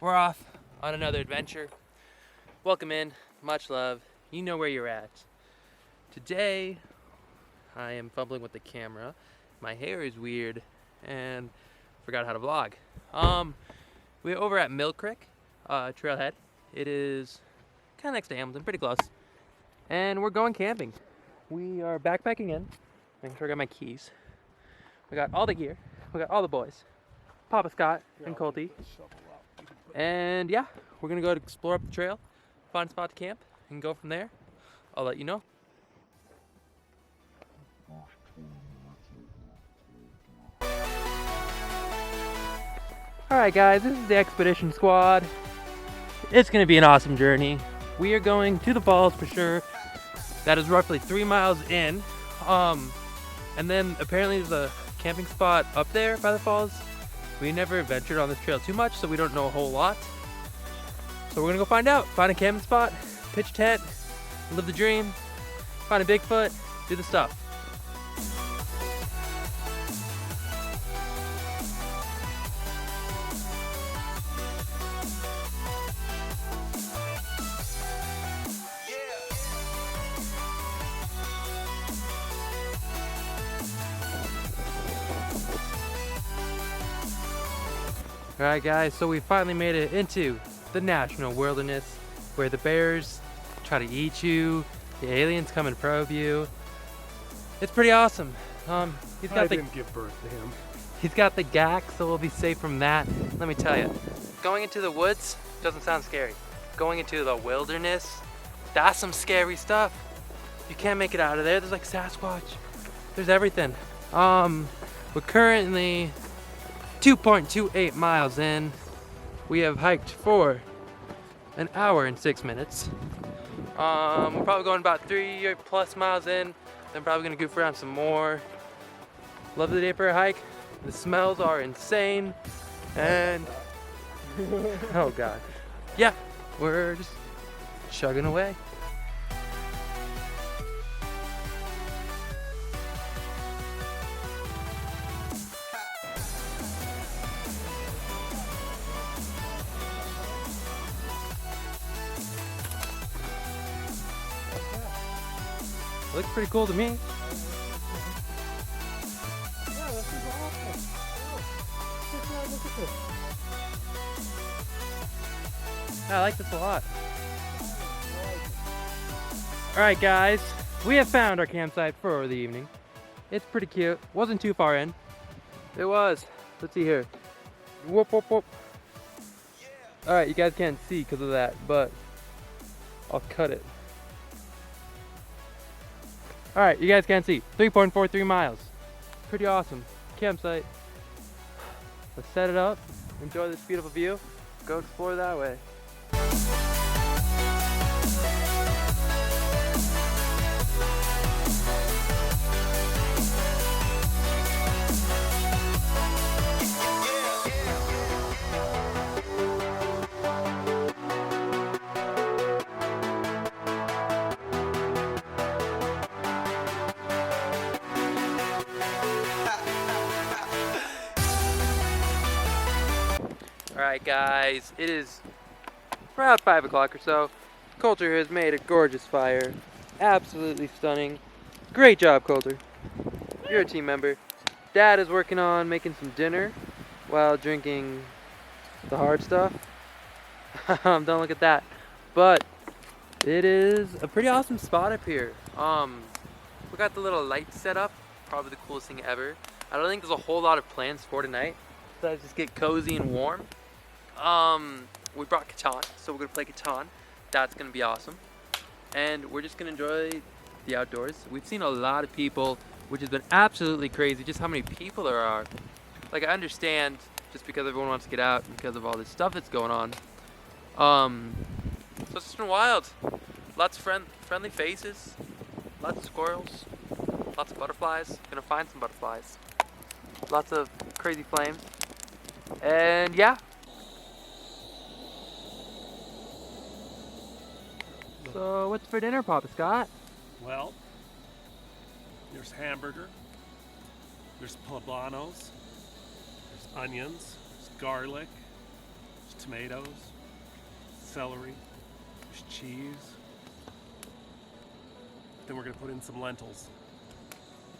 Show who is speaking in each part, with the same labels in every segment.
Speaker 1: We're off on another adventure. Welcome in, much love. You know where you're at. Today, I am fumbling with the camera. My hair is weird and forgot how to vlog. We're over at Mill Creek Trailhead. It is kind of next to Hamilton, pretty close. And we're going camping. We are backpacking in. Making sure I got my keys. We got all the gear. We got all the boys. Papa Scott and Colty. And yeah, we're gonna go to explore up the trail, find a spot to camp, and go from there. I'll let you know. Alright guys, this is the expedition squad. It's gonna be an awesome journey. We are going to the falls for sure. That is roughly 3 miles in. And then apparently there's a camping spot up there by the falls. We never ventured on this trail too much, so we don't know a whole lot. So we're gonna go find out. Find a camping spot, pitch a tent, live the dream, find a Bigfoot, do the stuff. Alright guys, so we finally made it into the national wilderness where the bears try to eat you, the aliens come and probe you. It's pretty awesome. I didn't
Speaker 2: give birth to him.
Speaker 1: He's got the gack, so we'll be safe from that. Let me tell you, going into the woods doesn't sound scary. Going into the wilderness, that's some scary stuff. You can't make it out of there. There's like Sasquatch. There's everything. We're currently 2.28 miles in. We have hiked for an hour and 6 minutes. We're probably going about 3+ miles in. Then probably gonna goof around some more. Lovely day for a hike. The smells are insane. And oh god. Yeah, we're just chugging away. Looks pretty cool to me.
Speaker 2: Yeah, this is awesome. Oh, look at this.
Speaker 1: I like this a lot. Alright guys, we have found our campsite for the evening. It's pretty cute. Wasn't too far in. It was. Let's see here. Whoop whoop whoop. Alright, you guys can't see because of that, but I'll cut it. Alright, you guys can't see. 3.43 miles. Pretty awesome. Campsite. Let's set it up. Enjoy this beautiful view. Go explore that way. Alright guys, it is around 5 o'clock or so. Coulter has made a gorgeous fire. Absolutely stunning. Great job, Coulter. You're a team member. Dad is working on making some dinner while drinking the hard stuff. Don't look at that. But it is a pretty awesome spot up here. We got the little light set up. Probably the coolest thing ever. I don't think there's a whole lot of plans for tonight. Besides just get cozy and warm. We brought Catan, so we're gonna play Catan. That's gonna be awesome. And we're just gonna enjoy the outdoors. We've seen a lot of people, which has been absolutely crazy, just how many people there are. Like, I understand just because everyone wants to get out because of all this stuff that's going on. So it's just been wild. Lots of friendly faces, lots of squirrels, lots of butterflies. Gonna find some butterflies. Lots of crazy flames. And yeah. So what's for dinner, Papa Scott?
Speaker 2: Well, there's hamburger, there's poblanos, there's onions, there's garlic, there's tomatoes, celery, there's cheese. Then we're gonna put in some lentils.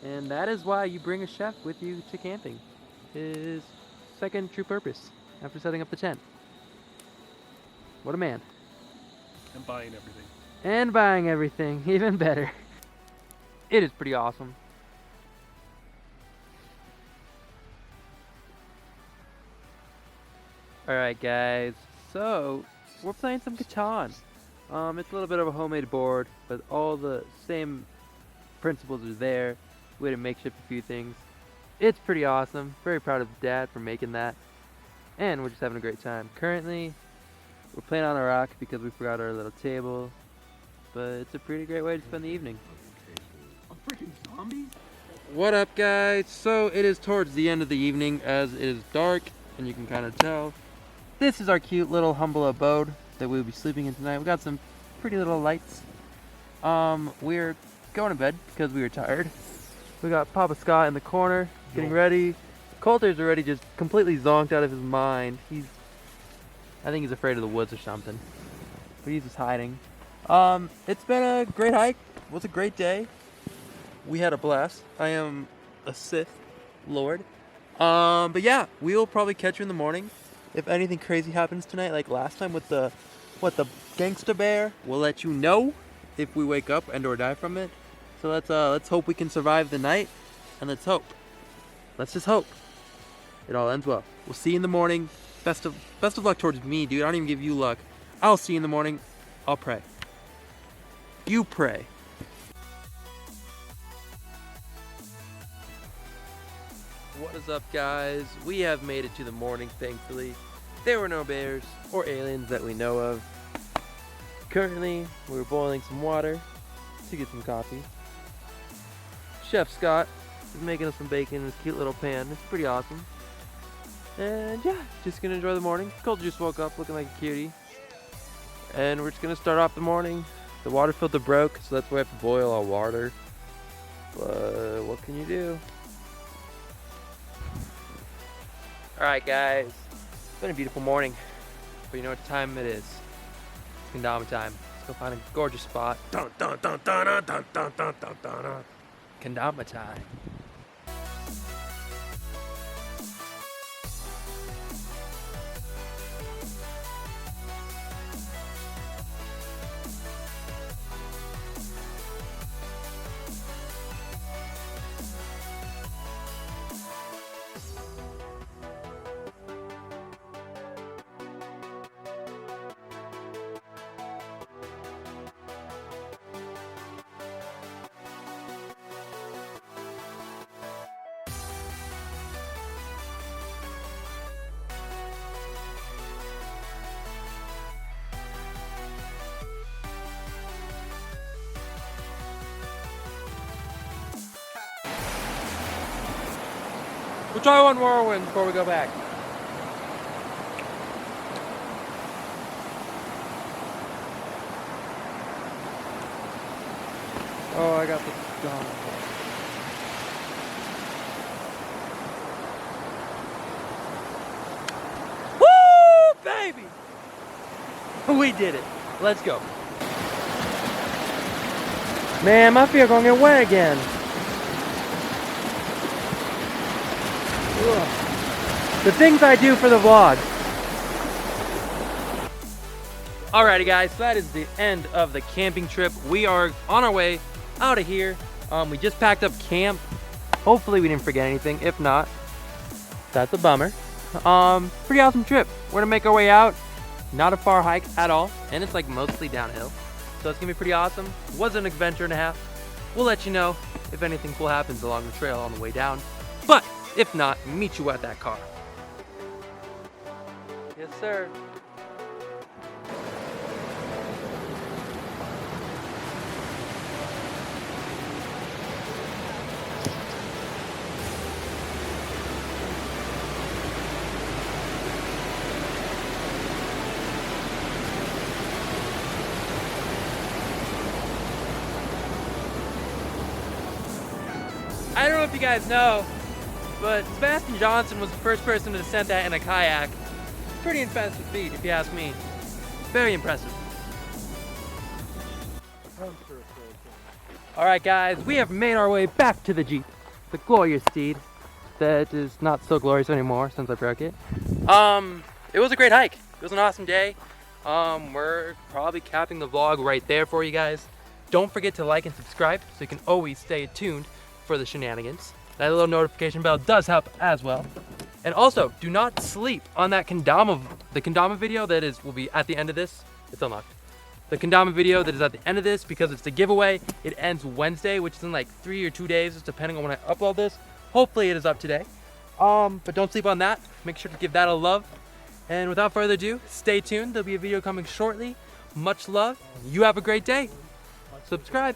Speaker 1: And that is why you bring a chef with you to camping. His second true purpose after setting up the tent. What a man.
Speaker 2: And buying everything.
Speaker 1: And buying everything, even better. It is pretty awesome. Alright guys, so we're playing some Catan. It's a little bit of a homemade board, but all the same principles are there. We had to makeshift a few things. It's pretty awesome. Very proud of Dad for making that. And we're just having a great time. Currently, we're playing on a rock because we forgot our little table. But it's a pretty great way to spend the evening.
Speaker 2: A freaking zombie?
Speaker 1: What up guys? So it is towards the end of the evening as it is dark and you can kind of tell. This is our cute little humble abode that we'll be sleeping in tonight. We got some pretty little lights. We're going to bed because we were tired. We got Papa Scott in the corner getting ready. Coulter's already just completely zonked out of his mind. I think he's afraid of the woods or something. But he's just hiding. It's been a great hike. It was a great day. We had a blast. I am a Sith Lord. But yeah, we'll probably catch you in the morning. If anything crazy happens tonight, like last time with the gangsta bear, we'll let you know if we wake up and or die from it. So let's hope we can survive the night, and let's just hope it all ends well. We'll see you in the morning. Best of luck towards me, dude. I don't even give you luck. I'll see you in the morning. I'll pray. You pray. What is up guys? We have made it to the morning, thankfully. There were no bears or aliens that we know of. Currently, we're boiling some water to get some coffee. Chef Scott is making us some bacon in his cute little pan. It's pretty awesome. And yeah, just gonna enjoy the morning. Coulter just woke up looking like a cutie. And we're just gonna start off the morning. The water filter broke, so that's why I have to boil our water. But what can you do? Alright guys, it's been a beautiful morning, but you know what time it is? It's Kendama time. Let's go find a gorgeous spot.
Speaker 2: Dun, dun, dun, dun, dun, dun, dun, dun, dun, dun.
Speaker 1: Kendama time. We'll try one more one before we go back. Oh, I got the gun. Woo, baby! We did it. Let's go. Man, my feet are gonna get wet again. Ugh. The things I do for the vlog. Alrighty guys, so that is the end of the camping trip. We are on our way out of here. We just packed up camp. Hopefully we didn't forget anything. If not, that's a bummer. Pretty awesome trip. We're gonna make our way out. Not a far hike at all, and it's like mostly downhill. So it's gonna be pretty awesome. Was an adventure and a half. We'll let you know if anything cool happens along the trail on the way down. But if not, meet you at that car. Yes, sir. I don't know if you guys know, but Sebastian Johnson was the first person to descend that in a kayak. Pretty impressive feat, if you ask me. Very impressive.
Speaker 2: I'm sure it's okay.
Speaker 1: Alright guys, we have made our way back to the Jeep. The glorious steed that is not so glorious anymore since I broke it. It was a great hike. It was an awesome day. We're probably capping the vlog right there for you guys. Don't forget to like and subscribe so you can always stay tuned for the shenanigans. That little notification bell does help as well. And also, do not sleep on that the Kendama video that will be at the end of this. It's unlocked. The Kendama video that is at the end of this, because it's the giveaway. It ends Wednesday, which is in like 3 or 2 days, just depending on when I upload this. Hopefully it is up today. But don't sleep on that. Make sure to give that a love. And without further ado, stay tuned. There'll be a video coming shortly. Much love. You have a great day. Subscribe.